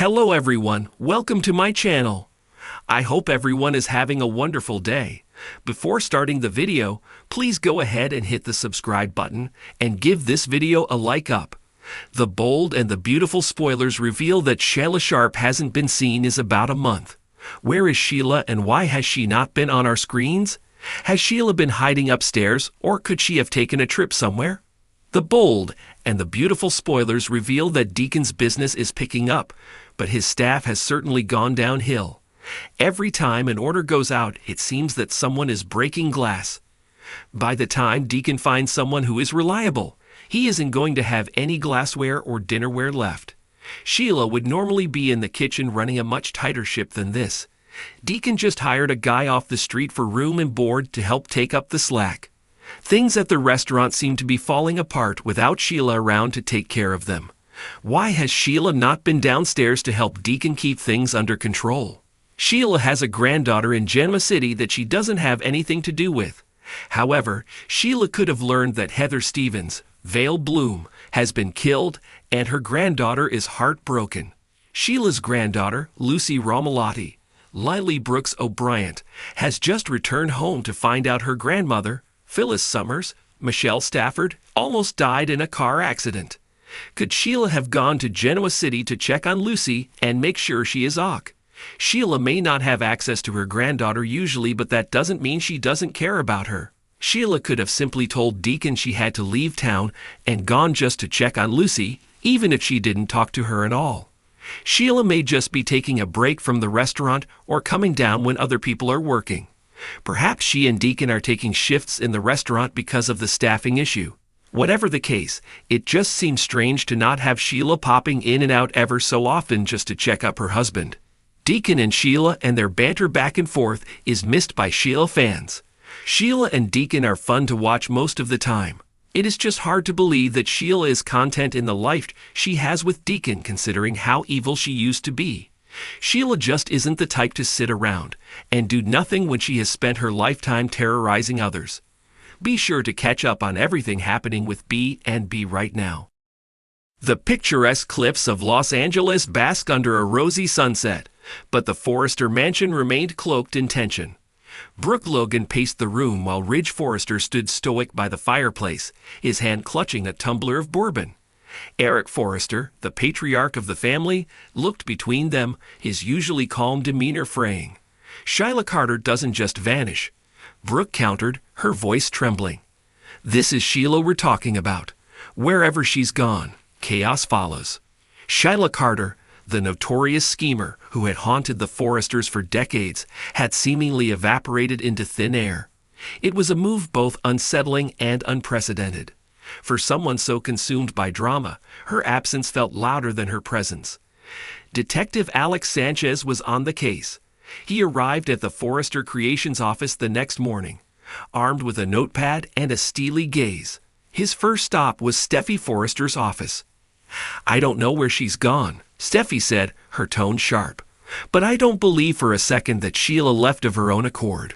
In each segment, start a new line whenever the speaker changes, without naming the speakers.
Hello everyone, welcome to my channel. I hope everyone is having a wonderful day. Before starting the video, please go ahead and hit the subscribe button and give this video a like up. The bold and the beautiful spoilers reveal that Sheila Sharp hasn't been seen in about a month. Where is Sheila and why has she not been on our screens? Has Sheila been hiding upstairs or could she have taken a trip somewhere? The bold and the beautiful spoilers reveal that Deacon's business is picking up, but his staff has certainly gone downhill. Every time an order goes out, it seems that someone is breaking glass. By the time Deacon finds someone who is reliable, he isn't going to have any glassware or dinnerware left. Sheila would normally be in the kitchen running a much tighter ship than this. Deacon just hired a guy off the street for room and board to help take up the slack. Things at the restaurant seem to be falling apart without Sheila around to take care of them. Why has Sheila not been downstairs to help Deacon keep things under control? Sheila has a granddaughter in Genoa City that she doesn't have anything to do with. However, Sheila could have learned that Heather Stevens, Vale Bloom, has been killed and her granddaughter is heartbroken. Sheila's granddaughter, Lucy Romalotti, Lily Brooks O'Brien, has just returned home to find out her grandmother, Phyllis Summers, Michelle Stafford, almost died in a car accident. Could Sheila have gone to Genoa City to check on Lucy and make sure she is ok? Sheila may not have access to her granddaughter usually, but that doesn't mean she doesn't care about her. Sheila could have simply told Deacon she had to leave town and gone just to check on Lucy, even if she didn't talk to her at all. Sheila may just be taking a break from the restaurant or coming down when other people are working. Perhaps she and Deacon are taking shifts in the restaurant because of the staffing issue. Whatever the case, it just seems strange to not have Sheila popping in and out ever so often just to check up her husband. Deacon and Sheila and their banter back and forth is missed by Sheila fans. Sheila and Deacon are fun to watch most of the time. It is just hard to believe that Sheila is content in the life she has with Deacon considering how evil she used to be. Sheila just isn't the type to sit around and do nothing when she has spent her lifetime terrorizing others. Be sure to catch up on everything happening with B&B right now. The picturesque cliffs of Los Angeles bask under a rosy sunset, but the Forrester mansion remained cloaked in tension. Brooke Logan paced the room while Ridge Forrester stood stoic by the fireplace, his hand clutching a tumbler of bourbon. Eric Forrester, the patriarch of the family, looked between them, his usually calm demeanor fraying. Sheila Carter doesn't just vanish. Brooke countered, her voice trembling. This is Sheila we're talking about. Wherever she's gone, chaos follows. Sheila Carter, the notorious schemer who had haunted the Forresters for decades, had seemingly evaporated into thin air. It was a move both unsettling and unprecedented. For someone so consumed by drama, her absence felt louder than her presence. Detective Alex Sanchez was on the case. He arrived at the Forrester Creations office the next morning, armed with a notepad and a steely gaze. His first stop was Steffi Forrester's office. I don't know where she's gone, Steffi said, her tone sharp. But I don't believe for a second that Sheila left of her own accord.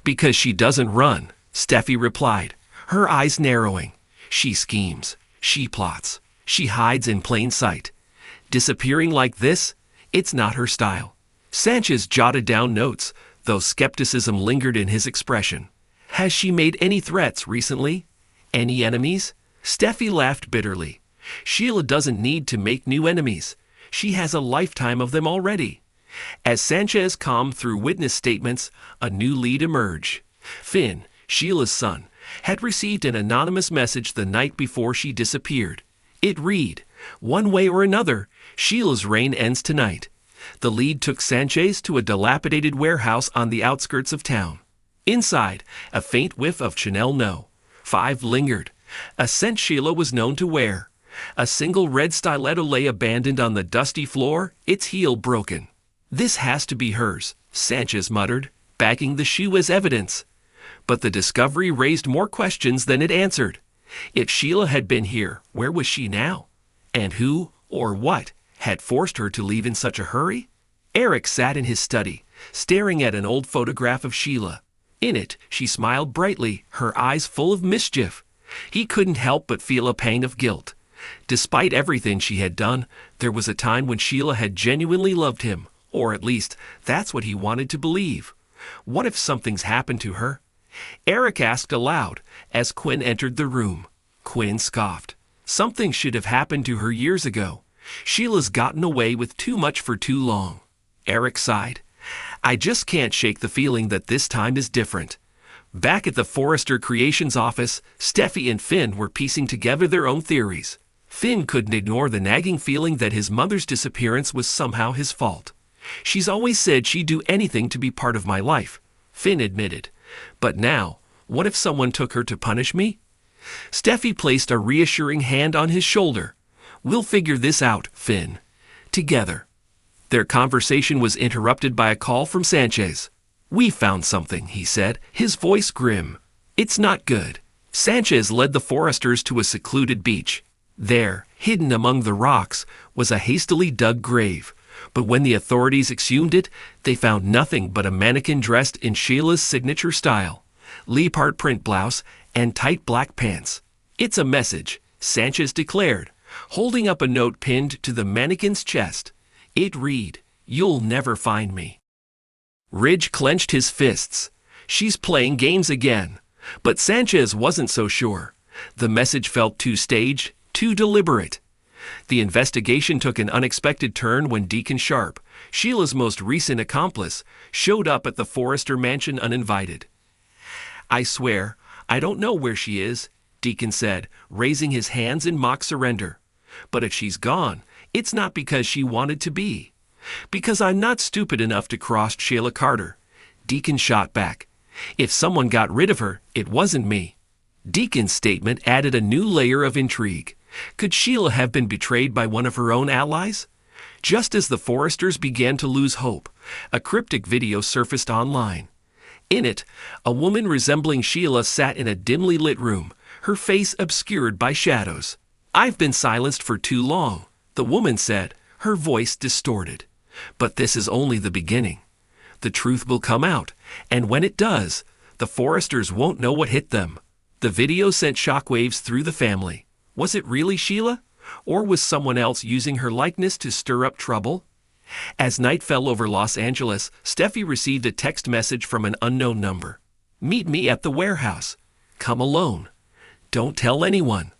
Because she doesn't run, Steffi replied, her eyes narrowing. She schemes, she plots, she hides in plain sight. Disappearing like this, it's not her style. Sanchez jotted down notes, though skepticism lingered in his expression. Has she made any threats recently? Any enemies? Steffi laughed bitterly. Sheila doesn't need to make new enemies. She has a lifetime of them already. As Sanchez combed through witness statements, a new lead emerged. Finn, Sheila's son, had received an anonymous message the night before she disappeared. It read, "One way or another, Sheila's reign ends tonight." The lead took Sanchez to a dilapidated warehouse on the outskirts of town. Inside, a faint whiff of Chanel No. 5 lingered, a scent Sheila was known to wear. A single red stiletto lay abandoned on the dusty floor, its heel broken. This has to be hers, Sanchez muttered, bagging the shoe as evidence. But the discovery raised more questions than it answered. If Sheila had been here, where was she now? And who, or what, had forced her to leave in such a hurry? Eric sat in his study, staring at an old photograph of Sheila. In it, she smiled brightly, her eyes full of mischief. He couldn't help but feel a pang of guilt. Despite everything she had done, there was a time when Sheila had genuinely loved him, or at least, that's what he wanted to believe. What if something's happened to her? Eric asked aloud as Quinn entered the room. Quinn scoffed. Something should have happened to her years ago. Sheila's gotten away with too much for too long. Eric sighed. I just can't shake the feeling that this time is different. Back at the Forrester Creations office, Steffi and Finn were piecing together their own theories. Finn couldn't ignore the nagging feeling that his mother's disappearance was somehow his fault. She's always said she'd do anything to be part of my life, Finn admitted. But now, what if someone took her to punish me? Steffi placed a reassuring hand on his shoulder. We'll figure this out, Finn. Together. Their conversation was interrupted by a call from Sanchez. We found something, he said, his voice grim. It's not good. Sanchez led the Forresters to a secluded beach. There, hidden among the rocks, was a hastily dug grave. But when the authorities exhumed it, they found nothing but a mannequin dressed in Sheila's signature style, leopard print blouse, and tight black pants. It's a message, Sanchez declared, holding up a note pinned to the mannequin's chest. It read, You'll never find me. Ridge clenched his fists. She's playing games again. But Sanchez wasn't so sure. The message felt too staged, too deliberate. The investigation took an unexpected turn when Deacon Sharp, Sheila's most recent accomplice, showed up at the Forrester mansion uninvited. I swear, I don't know where she is, Deacon said, raising his hands in mock surrender. But if she's gone, it's not because she wanted to be. Because I'm not stupid enough to cross Sheila Carter. Deacon shot back. If someone got rid of her, it wasn't me. Deacon's statement added a new layer of intrigue. Could Sheila have been betrayed by one of her own allies? Just as the Forresters began to lose hope, a cryptic video surfaced online. In it, a woman resembling Sheila sat in a dimly lit room, her face obscured by shadows. I've been silenced for too long, the woman said, her voice distorted. But this is only the beginning. The truth will come out, and when it does, the Forresters won't know what hit them. The video sent shockwaves through the family. Was it really Sheila? Or was someone else using her likeness to stir up trouble? As night fell over Los Angeles, Steffi received a text message from an unknown number. Meet me at the warehouse. Come alone. Don't tell anyone.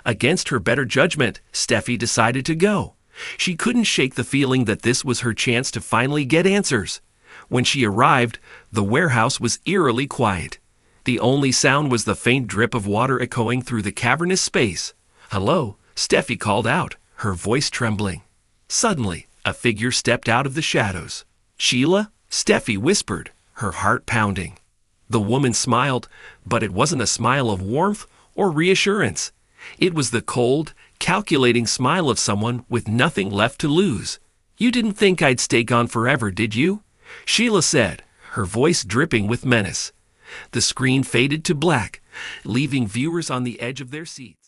Against her better judgment, Steffi decided to go. She couldn't shake the feeling that this was her chance to finally get answers. When she arrived, the warehouse was eerily quiet. The only sound was the faint drip of water echoing through the cavernous space. Hello, Steffi called out, her voice trembling. Suddenly, a figure stepped out of the shadows. Sheila? Steffi whispered, her heart pounding. The woman smiled, but it wasn't a smile of warmth or reassurance. It was the cold, calculating smile of someone with nothing left to lose. You didn't think I'd stay gone forever, did you? Sheila said, her voice dripping with menace. The screen faded to black, leaving viewers on the edge of their seats.